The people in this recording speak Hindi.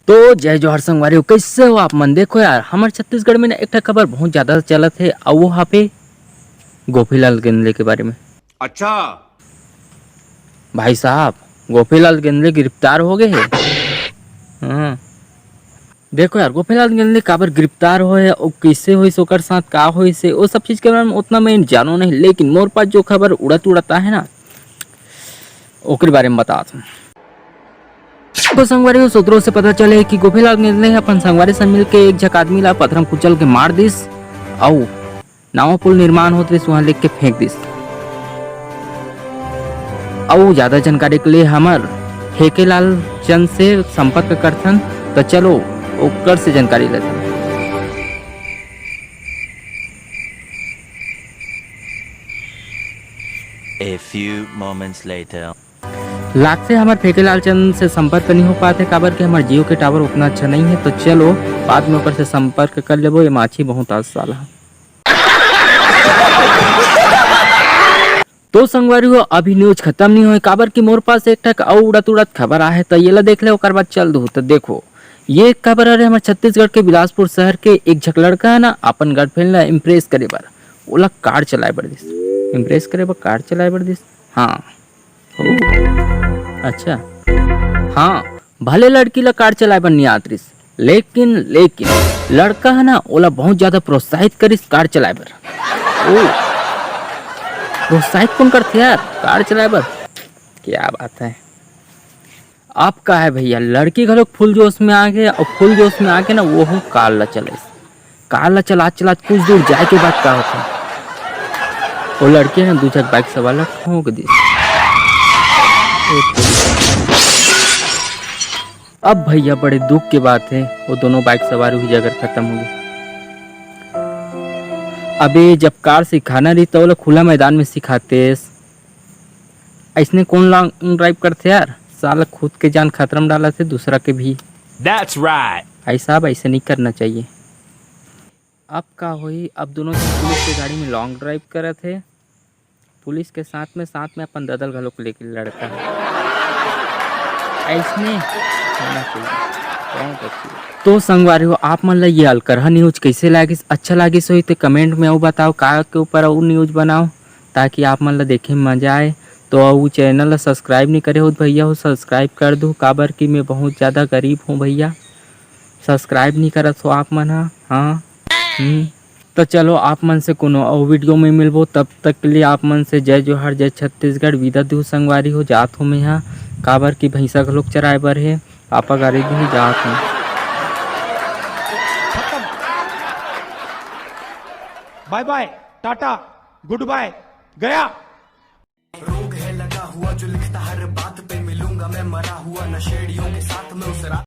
तो जय जोहर संगवारी, कैसे हो आप मन। देखो यार, हमारे छत्तीसगढ़ में ना एक खबर बहुत ज्यादा चलत है और वो यहाँ पे गोपीलाल गेंदले के बारे में। अच्छा भाई साहब, गोपीलाल गेंदले गिरफ्तार हो गए हैं। हाँ, देखो यार, गोपीलाल गेंदले काबर गिरफ्तार होए और कैसे होइस, ओकर साथ का होइस, वो सब चीज के बारे में उतना मैं जानो नहीं, लेकिन मोर पास जो खबर उड़त उड़ता है ना, ओकर बारे में बता दूं। तो संगवारी सूत्रों से पता चले कि गोपीलाल गेंदले अपन संगवारी से मिल के एक झक आदमी ला पथरम कुचल के मार दिस और नावा पुल निर्माण होते वहां लेके फेंक दिस। और ज्यादा जानकारी के लिए हमार हेकेलाल चंद से संपर्क करथन, तो चलो ओकर से जानकारी लेते हैं। A few moments later. Lakh से हमारे फेकेलाल चंद से संपर्क नहीं हो पाते काबर के हमारे जियो के टावर उतना अच्छा नहीं है, तो चलो बाद में ओकर से संपर्क कर लेबो। ये माछी बहुत आज साल है। तो संगवारी हो, अभी न्यूज खत्म नहीं हुई काबर की मोर पास एक ठक और उड़त उड़त खबर आहे, तो ये ला देख ले, ओकर बाद चल दू। तो देखो, ये खबर है हमारे छत्तीसगढ़ के बिलासपुर शहर के एक झक लड़का है ना, अपन गर्लफ्रेंड ला इम्प्रेस करे बर ओला कार चलाए बर दिस। इम्प्रेस करे बर कार चलाए बर दिस। हाँ, अच्छा, हाँ, भले लड़की ला कार चलाए बर नहीं आत रिस, लेकिन लड़का है ना, ओला बहुत ज्यादा प्रोत्साहित करिस कार चलाए बर। ओ, प्रोत्साहित कौन करते यार कार चलाए बर, क्या बात है। आप का है भैया, लड़की घलोक फुल जोश में आ गए और फुल जोश में आके ना वो कार ला चले। कार ला चला कुछ दूर जाए के बाद का होता, वो लड़की ना दूसरा बाइक सवार ठोक दी। अब भैया बड़े दुख की बात है, वो दोनों बाइक सवार हुई जगह खत्म हो गई। अबे जब कार सिखाना रही तो वो खुला मैदान में सिखाते, ऐसने कौन लॉन्ग ड्राइव करते यार, साला खुद के जान खतरा में डाला थे दूसरा के भी। That's right. ऐसा अब ऐसे नहीं करना चाहिए। अब का हुई, अब दोनों पुलिस की गाड़ी में लॉन्ग ड्राइव करे थे, पुलिस के साथ में अपन ददल घलों को लेके लड़का है। ऐसने होना चाहिए। तो संगवारी हो, आप मन ला ये अलकरहा न्यूज कैसे लागिस, अच्छा लागिस होई तो कमेंट में आओ बताओ, का के ऊपर और न्यूज बनाओ ताकि आप मन ला देखे में मजा आए। तो वो चैनल ला सब्सक्राइब नहीं करे हो भैया हो, सब्सक्राइब कर दो, काबर की मैं बहुत ज़्यादा गरीब हूँ भैया, सब्सक्राइब नहीं करत हो आप मन। हाँ, तो चलो आप मन से कोनो और वीडियो में मिलबो, तब तक के लिए आप मन से जय जोहार, जय छत्तीसगढ़, विदा दू संगवारी हो। जात हूँ मैं यहाँ काबर की भैंसा घलोक चराए बर है, पापा गाड़ी भी जात हूँ। Bye bye, tata, goodbye, गया। रोग है लगा हुआ जो लिखता हर बात पे, मिलूंगा मैं मरा हुआ नशेड़ियों के साथ में उस रात।